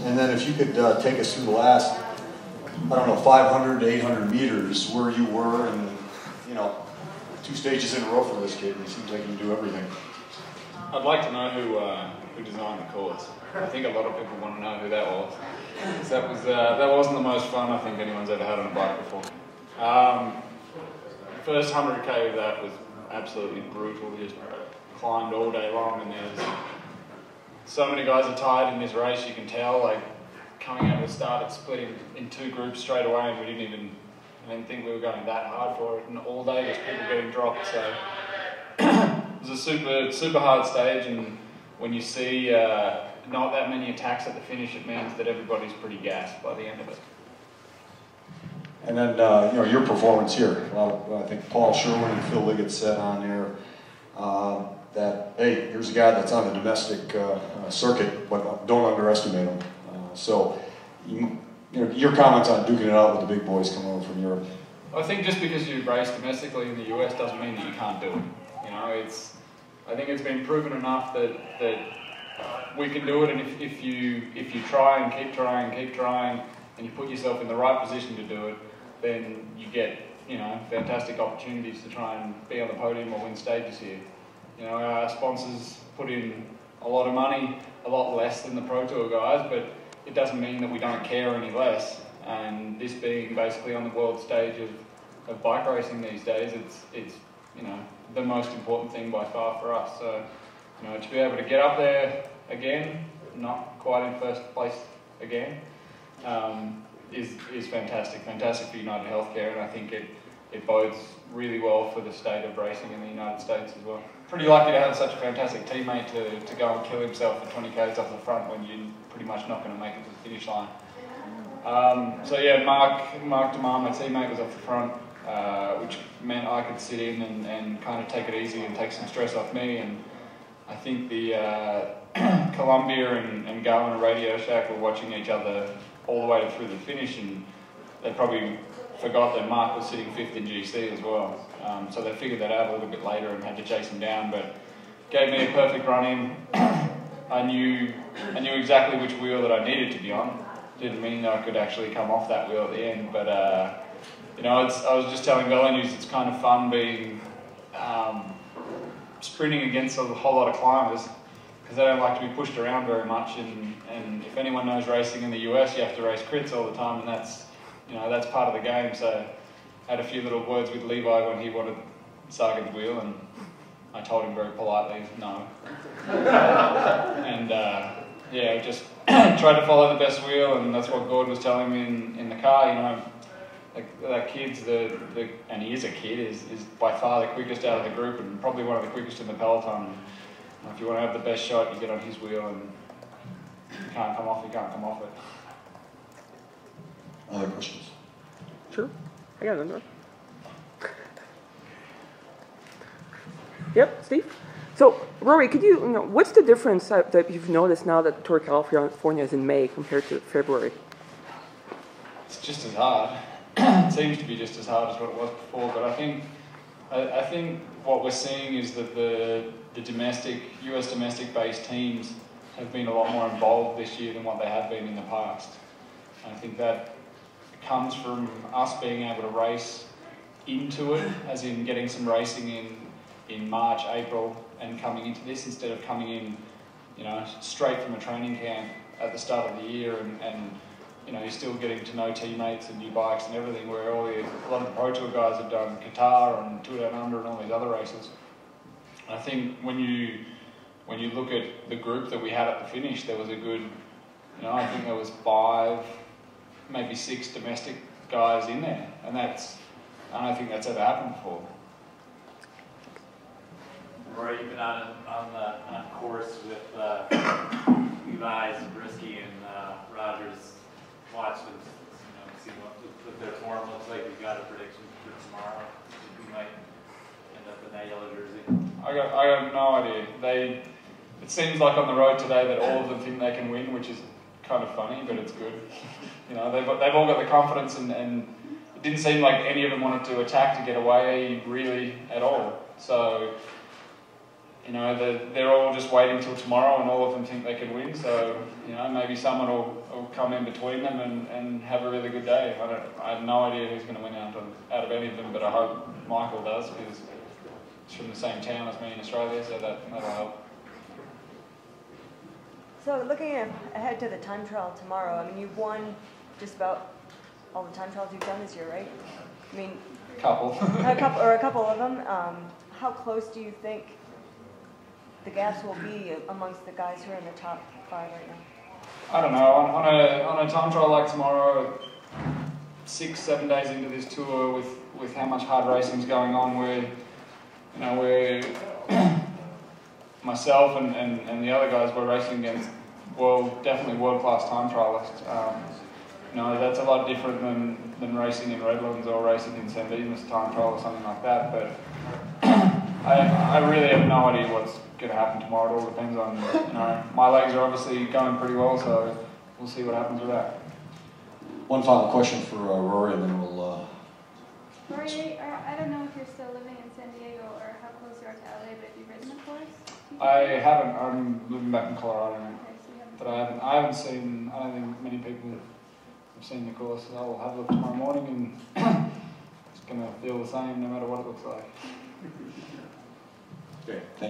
And then if you could take us through the last, I don't know, 500 to 800 meters, where you were, and, you know, 2 stages in a row for this kid, and he seems like he can do everything. I'd like to know who designed the course. I think a lot of people want to know who that was. That wasn't the most fun I think anyone's ever had on a bike before. First 100k of that was absolutely brutal. We just climbed all day long, and there's so many guys are tired in this race. You can tell, like, coming out of the start, it's split in 2 groups straight away, and I didn't think we were going that hard for it. And all day there's people getting dropped, so it was a super hard stage. And when you see not that many attacks at the finish, it means that everybody's pretty gassed by the end of it. And then, you know, your performance here. Well, I think Paul Sherwin and Phil Liggett said on there that, hey, here's a guy that's on the domestic circuit, but don't underestimate him. So, you know, your comments on duking it out with the big boys coming over from Europe. I think just because you race domestically in the US doesn't mean that you can't do it. You know, I think it's been proven enough that we can do it, and if you try and keep trying, and you put yourself in the right position to do it, then you get, you know, fantastic opportunities to try and be on the podium or win stages here. You know, our sponsors put in a lot of money, a lot less than the Pro Tour guys, but it doesn't mean that we don't care any less. And this being basically on the world stage of bike racing these days, it's you know, the most important thing by far for us. So, you know, to be able to get up there again, not quite in first place again, is fantastic for UnitedHealthcare, and I think it bodes really well for the state of racing in the United States as well. Pretty lucky to have such a fantastic teammate to go and kill himself for 20 k's off the front when you're pretty much not going to make it to the finish line. So yeah, Mark DeMar, my teammate, was off the front, which meant I could sit in and kind of take it easy and take some stress off me. And I think the Columbia and Garmin and Radio Shack were watching each other all the way through the finish, and they probably forgot that Mark was sitting 5th in GC as well. So they figured that out a little bit later and had to chase him down, but gave me a perfect run in. I knew exactly which wheel that I needed to be on. Didn't mean that I could actually come off that wheel at the end, but you know, I was just telling Velonews it's kind of fun being sprinting against a whole lot of climbers, because they don't like to be pushed around very much, and if anyone knows racing in the US, you have to race crits all the time, and that's, you know, that's part of the game. So I had a few little words with Levi when he wanted Sagan's wheel, and I told him very politely no. And yeah, just tried to follow the best wheel, and that's what Gord was telling me in the car. You know, like that kid's and he is a kid, is by far the quickest out of the group, and probably one of the quickest in the peloton. And if you want to have the best shot, you get on his wheel, and you can't come off it. Other questions? Sure. I got another. Yep, Steve? So, Rory, could you know, what's the difference that you've noticed now that the Tour of California is in May compared to February? It's just as hard. It seems to be just as hard as what it was before, but I think what we're seeing is that the US domestic-based teams have been a lot more involved this year than what they have been in the past. And I think that comes from us being able to race into it, as in getting some racing in March, April, and coming into this instead of coming in, you know, straight from a training camp at the start of the year, and you know, you're still getting to know teammates and new bikes and everything, where a lot of the Pro Tour guys have done Qatar and Tour Down Under and all these other races. I think when you look at the group that we had at the finish, there was a good, you know, I think there was 5, maybe 6 domestic guys in there, and I don't think that's ever happened before. Rory, you've been on course with Levi, Zabriskie, and Rogers. Watch them, you know, see what their form looks like. You got a prediction for tomorrow? Who might end up in that yellow jersey? I have no idea. It seems like on the road today that all of them think they can win, which is kind of funny, but it's good. You know, they've all got the confidence, and it didn't seem like any of them wanted to attack to get away really at all. So you know, they're all just waiting till tomorrow, and all of them think they can win. So, you know, maybe someone will come in between them and have a really good day. I have no idea who's going to win out of any of them, but I hope Michael does, because he's from the same town as me in Australia, so that'll help. So looking ahead to the time trial tomorrow, I mean, you've won just about all the time trials you've done this year, right? I mean, A couple. a couple of them. How close do you think the gaps will be amongst the guys who are in the top 5 right now? I don't know. On a time trial like tomorrow, 6-7 days into this tour, with how much hard racing's going on, where myself and the other guys were racing against definitely world-class time trialists. That's a lot different than racing in Redlands or racing in San Dimas time trial or something like that. But I really have no idea what's going to happen tomorrow. It all depends on, my legs are obviously going pretty well, so we'll see what happens with that. One final question for Rory, and then we'll... Rory, I don't know if you're still living in San Diego or how close you are to LA, but have you ridden the course? I haven't. I'm living back in Colorado now. Okay, so you haven't. But I don't think many people have seen the course. I'll have a look tomorrow morning, and it's going to feel the same no matter what it looks like. Okay, thank you.